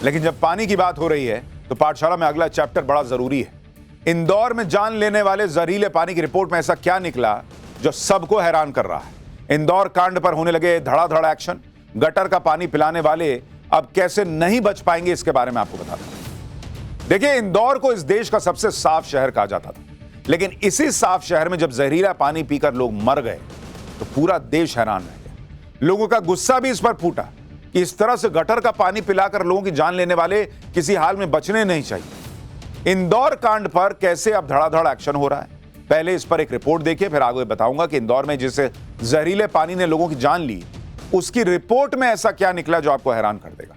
लेकिन जब पानी की बात हो रही है तो पाठशाला में अगला चैप्टर बड़ा जरूरी है। इंदौर में जान लेने वाले जहरीले पानी की रिपोर्ट में ऐसा क्या निकला जो सबको हैरान कर रहा है। इंदौर कांड पर होने लगे धड़ाधड़ एक्शन। गटर का पानी पिलाने वाले अब कैसे नहीं बच पाएंगे, इसके बारे में आपको बताता हूं। देखिए, इंदौर को इस देश का सबसे साफ शहर कहा जाता था, लेकिन इसी साफ शहर में जब जहरीला पानी पीकर लोग मर गए तो पूरा देश हैरान रह गया। लोगों का गुस्सा भी इस पर फूटा कि इस तरह से गटर का पानी पिलाकर लोगों की जान लेने वाले किसी हाल में बचने नहीं चाहिए। इंदौर कांड पर कैसे अब धड़ाधड़ एक्शन हो रहा है, पहले इस पर एक रिपोर्ट देखिए, फिर आगे बताऊंगा कि इंदौर में जिसे जहरीले पानी ने लोगों की जान ली, उसकी रिपोर्ट में ऐसा क्या निकला जो आपको हैरान कर देगा।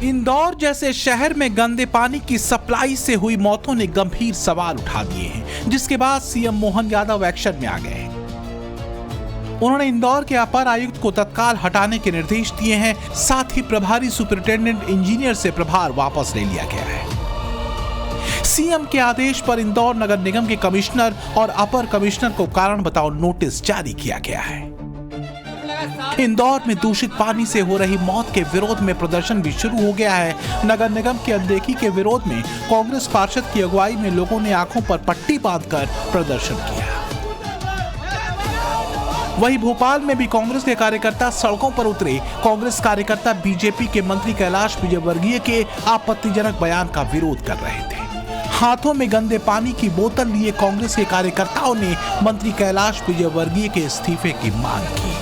इंदौर जैसे शहर में गंदे पानी की सप्लाई से हुई मौतों ने गंभीर सवाल उठा दिए हैं, जिसके बाद सीएम मोहन यादव एक्शन में आ गए हैं। उन्होंने इंदौर के अपर आयुक्त को तत्काल हटाने के निर्देश दिए हैं। साथ ही प्रभारी सुपरिटेंडेंट इंजीनियर से प्रभार वापस ले लिया गया है। सीएम के आदेश पर इंदौर नगर निगम के कमिश्नर और अपर कमिश्नर को कारण बताओ नोटिस जारी किया गया है। इंदौर में दूषित पानी से हो रही मौत के विरोध में प्रदर्शन भी शुरू हो गया है। नगर निगम की अनदेखी के विरोध में कांग्रेस पार्षद की अगुवाई में लोगों ने आंखों पर पट्टी बांधकर प्रदर्शन किया। वहीं भोपाल में भी कांग्रेस के कार्यकर्ता सड़कों पर उतरे। कांग्रेस कार्यकर्ता बीजेपी के मंत्री कैलाश विजयवर्गीय के आपत्तिजनक बयान का विरोध कर रहे थे। हाथों में गंदे पानी की बोतल लिए कांग्रेस के कार्यकर्ताओं ने मंत्री कैलाश विजयवर्गीय के इस्तीफे की मांग की।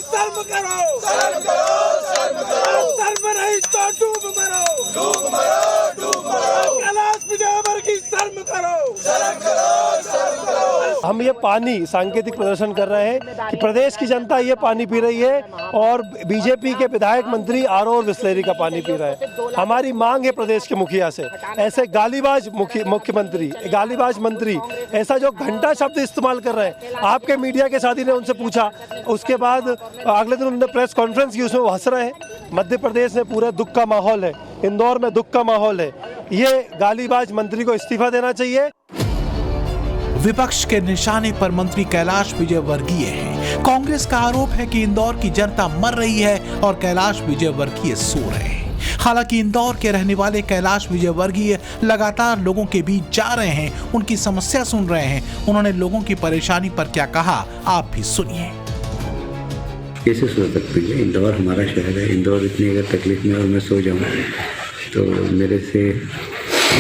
शर्म करो, शर्म करो, शर्म करो, शर्म नहीं तो डूब मरो, डूब मरो, डूब मरो। कैलाश विजयवर्गीय शर्म करो, शर्म करो, शर्म करो। हम ये पानी सांकेतिक प्रदर्शन कर रहे हैं कि प्रदेश की जनता ये पानी पी रही है और बीजेपी के विधायक मंत्री आरओ और बिस्लेरी का पानी पी रहे हैं। हमारी मांग है प्रदेश के मुखिया से, ऐसे गालीबाज मुख्यमंत्री, गालीबाज मंत्री, ऐसा जो घंटा शब्द इस्तेमाल कर रहे हैं। आपके मीडिया के साथी ने उनसे पूछा, उसके बाद अगले दिन उन्होंने प्रेस कॉन्फ्रेंस की, उसमें वो हंस रहे हैं। मध्य प्रदेश में पूरा दुख का माहौल है, इंदौर में दुख का माहौल है। ये गालीबाज मंत्री को इस्तीफा देना चाहिए। विपक्ष के निशाने पर मंत्री कैलाश विजयवर्गीय हैं। कांग्रेस का आरोप है कि इंदौर की जनता मर रही है और कैलाश विजयवर्गीय सो रहे हैं। हालांकि इंदौर के रहने वाले कैलाश विजयवर्गीय लगातार लोगों के बीच जा रहे हैं, उनकी समस्या सुन रहे हैं। उन्होंने लोगों की परेशानी पर क्या कहा, आप भी सुनिए। कैसे सो सकती है? इंदौर हमारा शहर है। इंदौर इतनी अगर तकलीफ में और मैं सो जाऊँ तो मेरे से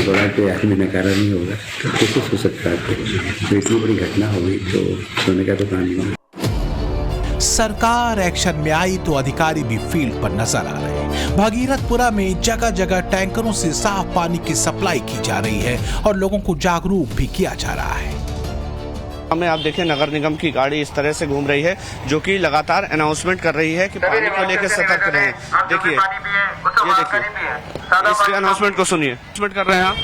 बड़ा कोई आदमी नकारा नहीं होगा, तो कैसे सो सकता है? तो इतनी बड़ी घटना हो गई तो सोने का तो काम नहीं। सरकार एक्शन में आई तो अधिकारी भी फील्ड पर नजर आ रहे हैं। भगीरथपुरा में जगह जगह टैंकरों से साफ पानी की सप्लाई की जा रही है और लोगों को जागरूक भी किया जा रहा है। हमें आप देखें, नगर निगम की गाड़ी इस तरह से घूम रही है जो कि लगातार अनाउंसमेंट कर रही है कि पानी को लेकर सतर्क रहें। देखिए, ये देखिए, इसके अनाउंसमेंट को सुनिए। अनाउंसमेंट कर रहे हैं आप?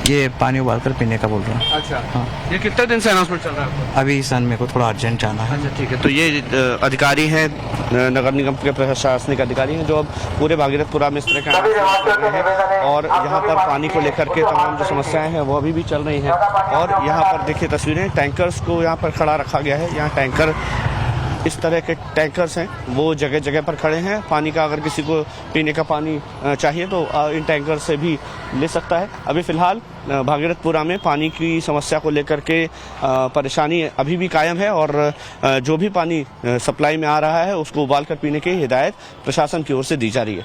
ये पानी उबाल कर पीने का बोल रहा हूँ। अच्छा, हाँ। ये कितने दिन से अनाउंसमेंट चल रहा है आपको? अभी सन मेरे को थोड़ा अर्जेंट जाना है। अच्छा, ठीक है। तो ये अधिकारी हैं, नगर निगम के प्रशासनिक अधिकारी हैं, जो अब पूरे भागीरथपुरा में इस तरह का कर रहे हैं और यहाँ पर पानी को लेकर के तमाम जो समस्याएं हैं वो अभी भी चल रही हैं। और यहाँ पर देखिए तस्वीरें, टैंकर्स को यहाँ पर खड़ा रखा गया है। यहाँ टैंकर इस तरह के टैंकर्स हैं वो जगह जगह पर खड़े हैं। पानी का अगर किसी को पीने का पानी चाहिए तो इन टैंकर से भी ले सकता है। अभी फिलहाल भागीरथपुरा में पानी की समस्या को लेकर के परेशानी अभी भी कायम है और जो भी पानी सप्लाई में आ रहा है उसको उबालकर पीने की हिदायत प्रशासन की ओर से दी जा रही है।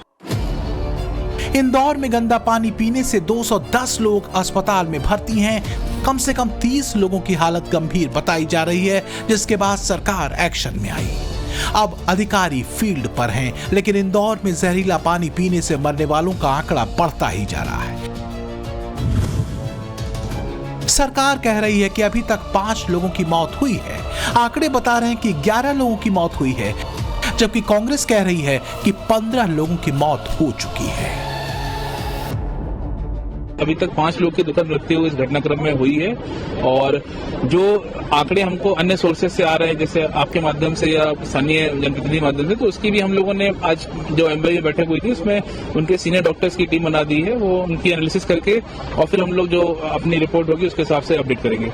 इंदौर में गंदा पानी पीने से 210 लोग अस्पताल में भर्ती हैं। कम से कम 30 लोगों की हालत गंभीर बताई जा रही है, जिसके बाद सरकार एक्शन में आई। अब अधिकारी फील्ड पर हैं, लेकिन इंदौर में जहरीला पानी पीने से मरने वालों का आंकड़ा बढ़ता ही जा रहा है। सरकार कह रही है कि अभी तक 5 लोगों की मौत हुई है। आंकड़े बता रहे हैं कि 11 लोगों की मौत हुई है, जबकि कांग्रेस कह रही है कि 15 लोगों की मौत हो चुकी है। अभी तक 5 लोग की दुखद मृत्यु इस घटनाक्रम में हुई है और जो आंकड़े हमको अन्य सोर्सेज से आ रहे हैं, जैसे आपके माध्यम से या स्थानीय जनप्रतिनिधि माध्यम से, तो उसकी भी हम लोगों ने आज जो एमबीए बैठक हुई थी उसमें उनके सीनियर डॉक्टर्स की टीम बना दी है। वो उनकी एनालिसिस करके और फिर हम लोग जो अपनी रिपोर्ट होगी उसके हिसाब से अपडेट करेंगे।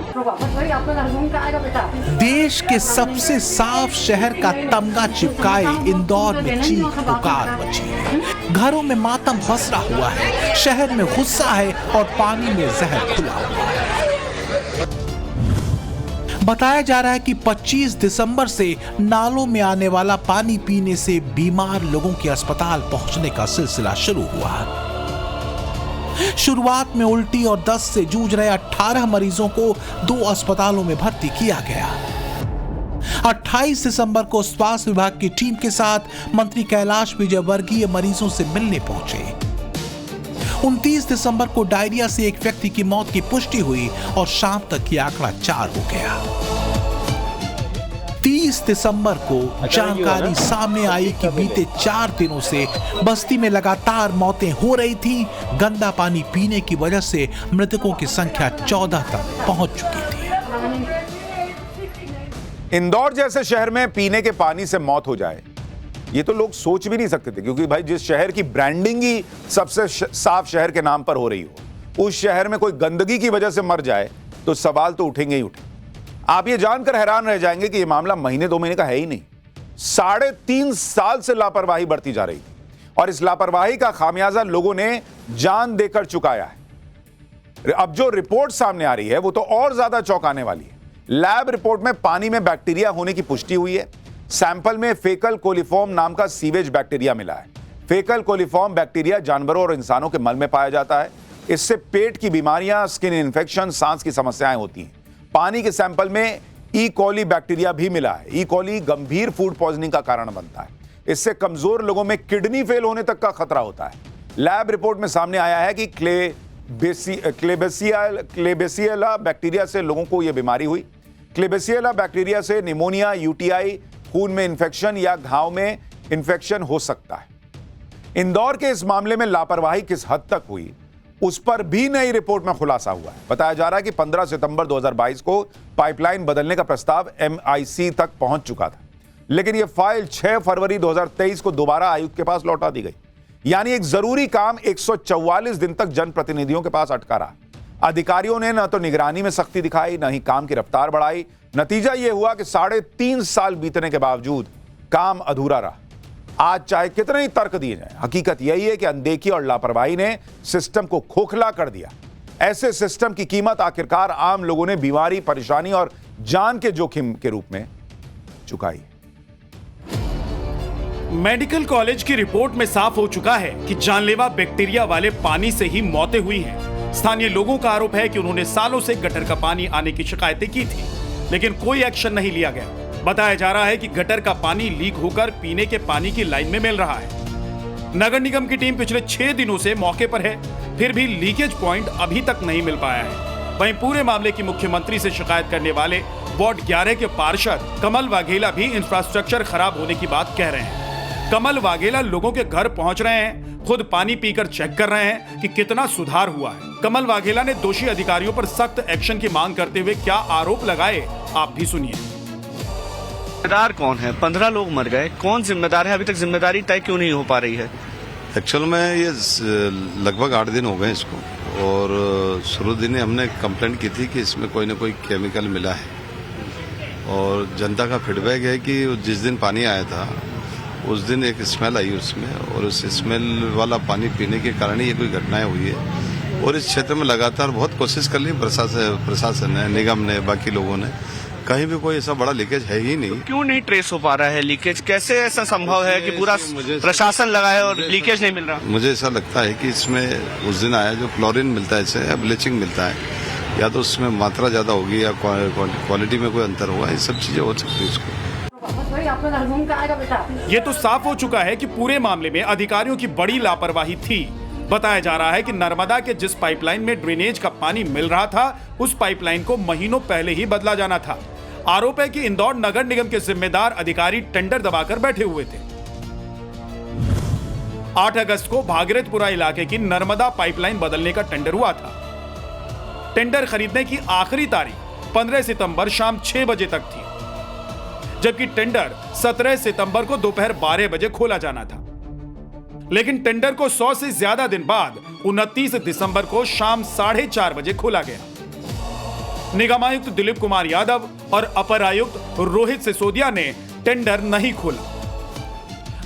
देश के सबसे साफ शहर का तमगा चिपकाए इंदौर में चीख पुकार मची है। घरों में मातम पसरा हुआ है, शहर में गुस्सा है और पानी में जहर खुला हुआ है। बताया जा रहा है कि 25 दिसंबर से नालों में आने वाला पानी पीने से बीमार लोगों के अस्पताल पहुंचने का सिलसिला शुरू हुआ। शुरुआत में उल्टी और दस्त से जूझ रहे 18 मरीजों को 2 अस्पतालों में भर्ती किया गया। 28 दिसंबर को स्वास्थ्य विभाग की टीम के साथ मंत्री कैलाश विजयवर्गीय मरीजों से मिलने पहुंचे। 29 दिसंबर को डायरिया से एक व्यक्ति की मौत की पुष्टि हुई और शाम तक यह आंकड़ा 4 हो गया। 30 दिसंबर को जानकारी सामने आई कि बीते 4 दिनों से बस्ती में लगातार मौतें हो रही थीं। गंदा पानी पीने की वजह से मृतकों की संख्या 14 तक पहुंच चुकी थी। इंदौर जैसे शहर में पीने के पानी से मौत हो जाए, ये तो लोग सोच भी नहीं सकते थे, क्योंकि भाई जिस शहर की ब्रांडिंग ही सबसे साफ शहर के नाम पर हो रही हो, उस शहर में कोई गंदगी की वजह से मर जाए तो सवाल तो उठेंगे ही उठेंगे। आप ये जानकर हैरान रह जाएंगे कि ये मामला महीने 2 महीने का है ही नहीं। 3.5 साल से लापरवाही बढ़ती जा रही थी और इस लापरवाही का खामियाजा लोगों ने जान देकर चुकाया है। अब जो रिपोर्ट सामने आ रही है वो तो और ज्यादा चौंकाने वाली है। लैब रिपोर्ट में पानी में बैक्टीरिया होने की पुष्टि हुई है। सैंपल में फेकल कोलिफॉर्म नाम का सीवेज बैक्टीरिया मिला है। फेकल कोलिफॉर्म बैक्टीरिया जानवरों और इंसानों के मल में पाया जाता है। इससे पेट की बीमारियां, स्किन इन्फेक्शन, सांस की समस्याएं होती हैं। पानी के सैंपल में ई कोली बैक्टीरिया भी मिला है। ई कोली गंभीर फूड पॉइजनिंग का कारण बनता है। इससे कमजोर लोगों में किडनी फेल होने तक का खतरा होता है। लैब रिपोर्ट में सामने आया है कि क्लेबेसिएला बैक्टीरिया से लोगों को यह बीमारी हुई। क्लेबेसिएला बैक्टीरिया से निमोनिया, यूटीआई, खून में इंफेक्शन या घाव में इंफेक्शन हो सकता है। इंदौर के इस मामले में लापरवाही किस हद तक हुई, उस पर भी नई रिपोर्ट में खुलासा हुआ है। बताया जा रहा है कि 15 सितंबर 2022 को पाइपलाइन बदलने का प्रस्ताव MIC तक पहुंच चुका था, लेकिन यह फाइल 6 फरवरी 2023 को दोबारा आयुक्त के पास लौटा दी गई। यानी एक जरूरी काम 144 दिन तक जनप्रतिनिधियों के पास अटका रहा। अधिकारियों ने न तो निगरानी में सख्ती दिखाई, न ही काम की रफ्तार बढ़ाई। नतीजा यह हुआ कि 3.5 साल बीतने के बावजूद काम अधूरा रहा। आज चाहे कितने ही तर्क दिए जाएं, हकीकत यही है कि अनदेखी और लापरवाही ने सिस्टम को खोखला कर दिया। ऐसे सिस्टम की कीमत आखिरकार आम लोगों ने बीमारी, परेशानी और जान के जोखिम के रूप में चुकाई। मेडिकल कॉलेज की रिपोर्ट में साफ हो चुका है कि जानलेवा बैक्टीरिया वाले पानी से ही मौतें हुई हैं। स्थानीय लोगों का आरोप है कि उन्होंने सालों से गटर का पानी आने की शिकायतें की थी, लेकिन कोई एक्शन नहीं लिया गया। बताया जा रहा है कि गटर का पानी लीक होकर पीने के पानी की लाइन में मिल रहा है। नगर निगम की टीम पिछले 6 दिनों से मौके पर है, फिर भी लीकेज पॉइंट अभी तक नहीं मिल पाया है। वहीं पूरे मामले की मुख्यमंत्री से शिकायत करने वाले वार्ड 11 के पार्षद कमल वाघेला भी इंफ्रास्ट्रक्चर खराब होने की बात कह रहे हैं। कमल वाघेला लोगों के घर पहुंच रहे हैं, खुद पानी पीकर चेक कर रहे हैं कि कितना सुधार हुआ है। कमल वाघेला ने दोषी अधिकारियों पर सख्त एक्शन की मांग करते हुए क्या आरोप लगाए, आप भी सुनिए। जिम्मेदार कौन है? 15 लोग मर गए, कौन जिम्मेदार है? अभी तक जिम्मेदारी तय क्यों नहीं हो पा रही है? एक्चुअल में ये लगभग 8 दिन हो गए इसको, और शुरू दिन हमने कंप्लेंट की थी कि इसमें कोई ना कोई केमिकल मिला है, और जनता का फीडबैक है कि जिस दिन पानी आया था उस दिन एक स्मेल आई उसमें, और उस स्मेल वाला पानी पीने के कारण ही ये कोई घटनाएं हुई है। और इस क्षेत्र में लगातार बहुत कोशिश कर ली प्रशासन ने, निगम ने, बाकी लोगों ने, कहीं भी कोई ऐसा बड़ा लीकेज है ही नहीं। क्यों नहीं ट्रेस हो पा रहा है लीकेज? कैसे ऐसा संभव है कि पूरा प्रशासन लगा है और लीकेज नहीं मिल रहा? मुझे ऐसा लगता है कि इसमें उस दिन आया जो क्लोरीन मिलता है इससे, या ब्लीचिंग मिलता है, या तो उसमें मात्रा ज्यादा होगी या क्वालिटी में कोई अंतर हुआ, ये सब चीजें हो सकती है उसको। ये तो साफ हो चुका है कि पूरे मामले में अधिकारियों की बड़ी लापरवाही थी। बताया जा रहा है कि नर्मदा के जिस पाइपलाइन में ड्रेनेज का पानी मिल रहा था उस पाइपलाइन को महीनों पहले ही बदला जाना था। आरोप है कि इंदौर नगर निगम के जिम्मेदार अधिकारी टेंडर दबाकर बैठे हुए थे। 8 अगस्त को भागीरथपुरा इलाके की नर्मदा पाइपलाइन बदलने का टेंडर हुआ था। टेंडर खरीदने की आखिरी तारीख 15 सितंबर शाम 6 बजे तक थी, जबकि टेंडर 17 सितंबर को दोपहर 12 बजे खोला जाना था। लेकिन टेंडर को 100 से ज्यादा दिन बाद 29 दिसंबर को शाम 4:30 बजे खोला गया। निगमायुक्त दिलीप कुमार यादव और अपर आयुक्त रोहित सिसोदिया ने टेंडर नहीं खोला।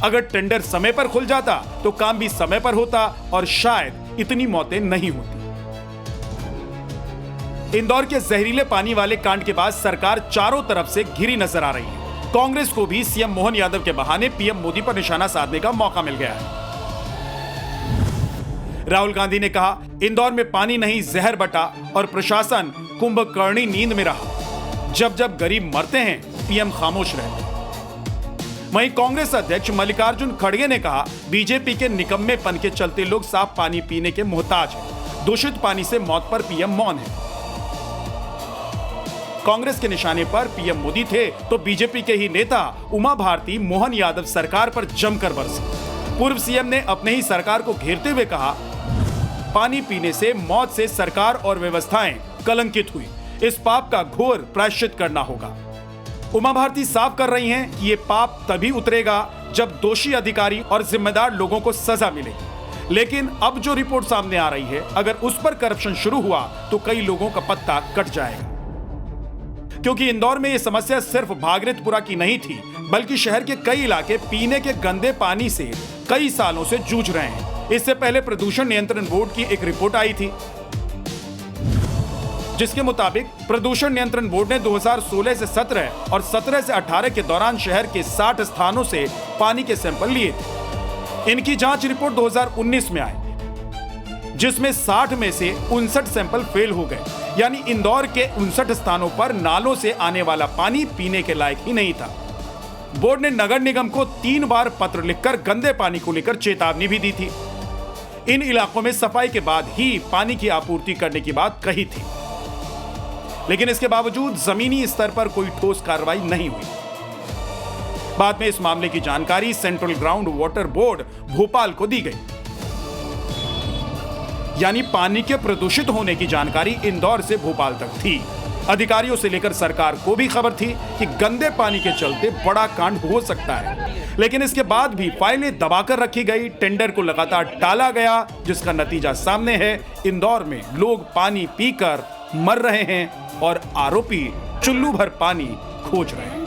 अगर टेंडर समय पर खुल जाता तो काम भी समय पर होता और शायद इतनी मौतें नहीं होती। इंदौर के जहरीले पानी वाले कांड के बाद सरकार चारों तरफ से घिरी नजर आ रही है। कांग्रेस को भी सीएम मोहन यादव के बहाने पीएम मोदी पर निशाना साधने का मौका मिल गया है। राहुल गांधी ने कहा, इंदौर में पानी नहीं जहर बटा और प्रशासन कुंभकर्णी नींद में रहा। जब जब गरीब मरते हैं पीएम खामोश रहते। वहीं कांग्रेस अध्यक्ष मल्लिकार्जुन खड़गे ने कहा, बीजेपी के निकम्मेपन के चलते लोग साफ पानी पीने के मोहताज हैं। दूषित पानी से मौत पर पीएम मौन है। कांग्रेस के निशाने पर पीएम मोदी थे तो बीजेपी के ही नेता उमा भारती मोहन यादव सरकार पर जमकर बरसे। पूर्व सीएम ने अपने ही सरकार को घेरते हुए कहा, पानी पीने से मौत से सरकार और व्यवस्थाएं कलंकित हुई। इस पाप का घोर प्रायश्चित करना होगा। उमा भारती साफ कर रही हैं कि ये पाप तभी उतरेगा जब दोषी अधिकारी और जिम्मेदार लोगों को सजा मिलेगी। लेकिन अब जो रिपोर्ट सामने आ रही है, अगर उस पर करप्शन शुरू हुआ तो कई लोगों का पत्ता कट जाएगा। क्योंकि इंदौर में यह समस्या सिर्फ भागीरथपुरा की नहीं थी, बल्कि शहर के कई इलाके पीने के गंदे पानी से कई सालों से जूझ रहे हैं। इससे पहले प्रदूषण नियंत्रण बोर्ड की एक रिपोर्ट आई थी, जिसके मुताबिक प्रदूषण नियंत्रण बोर्ड ने 2016 से 17 और 17 से 18 के दौरान शहर के 60 स्थानों से पानी के सैंपल लिए थे। इनकी जांच रिपोर्ट 2019 में आई, जिसमें 60 में से 59 सैंपल फेल हो गए। यानी इंदौर के 59 स्थानों पर नालों से आने वाला पानी पीने के लायक ही नहीं था। बोर्ड ने नगर निगम को 3 बार पत्र लिखकर गंदे पानी को लेकर चेतावनी भी दी थी। इन इलाकों में सफाई के बाद ही पानी की आपूर्ति करने की बात कही थी, लेकिन इसके बावजूद जमीनी स्तर पर कोई ठोस कार्रवाई नहीं हुई। बाद में इस मामले की जानकारी central ground water board Bhopal को दी गई। यानी पानी के प्रदूषित होने की जानकारी इंदौर से भोपाल तक थी। अधिकारियों से लेकर सरकार को भी खबर थी कि गंदे पानी के चलते बड़ा कांड हो सकता है, लेकिन इसके बाद भी फाइलें दबाकर रखी गई, टेंडर को लगातार टाला गया, जिसका नतीजा सामने है। इंदौर में लोग पानी पीकर मर रहे हैं और आरोपी चुल्लू भर पानी खोज रहे हैं।